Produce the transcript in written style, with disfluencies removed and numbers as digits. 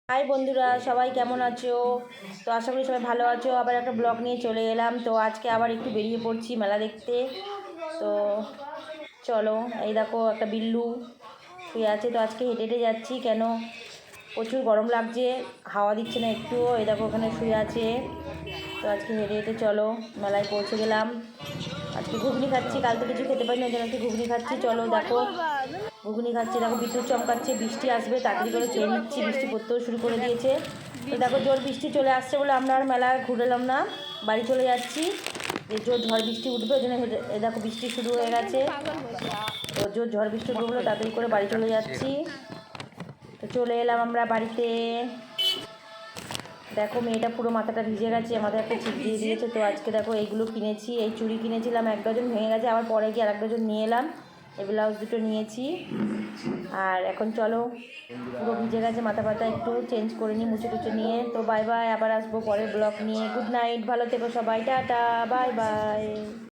High বন্ধুরা, সবাই কেমন আছো? তো আশা করি সবাই ভালো আছো। আবার একটা ব্লগ নিয়ে চলে এলাম। তো আজকে আবার একটু বেরিয়ে পড়ছি মেলা দেখতে। তো চলো, এই দেখো একটা বিল্লু শুয়ে আছে। তো আজকে হেঁটে হেঁটে যাচ্ছি, কেন প্রচুর গরম লাগছে, হাওয়া দিচ্ছে না একটুও। এই দেখো ওখানে শুয়ে আছে। তো আজকে হেঁটে হেঁটে চলো মেলায় পৌঁছে গেলাম। আজকে ঘুগনি খাচ্ছি, কাল তো কিছু খেতে পারিনি, ওই জন্য আজকে ঘুগনি খাচ্ছি। চলো দেখো, ঘুগনি খাচ্ছি। দেখো বিদ্যুৎ চমকাচ্ছে, বৃষ্টি আসবে, তাড়াতাড়ি করে খেয়ে নিচ্ছি। বৃষ্টি পড়তেও শুরু করে দিয়েছে। তো দেখো জোর বৃষ্টি চলে আসছে বলে আমরা আর মেলা ঘুরলাম না, বাড়ি চলে যাচ্ছি। যে জোর ঝড় বৃষ্টি উঠবে, ওই জন্য দেখো বৃষ্টি শুরু হয়ে গেছে। তো জোর ঝড় বৃষ্টি উঠবে বলে তাড়াতাড়ি করে বাড়ি চলে যাচ্ছি। তো চলে এলাম আমরা বাড়িতে। দেখো মেয়েটা পুরো মাথাটা ভিজে গেছে, আমাদের একটা ছিপ দিয়ে দিয়েছে। তো আজকে দেখো এইগুলো কিনেছি, এই চুড়ি কিনেছিলাম, এক ডজন ভেঙে গেছে, আবার পরে গিয়ে আর এক ডজন নিয়ে এলাম। এই ব্লাউজ দুটো নিয়েছি। আর এখন চলো, পুরো ভিজে গেছে মাথা ব্যথা, একটু চেঞ্জ করে নিই মুছে টুচে নিয়ে। তো বাই বাই, আবার আসবো পরের ব্লগ নিয়ে। গুড নাইট, ভালো থেকো সবাই, টাটা, বাই বাই।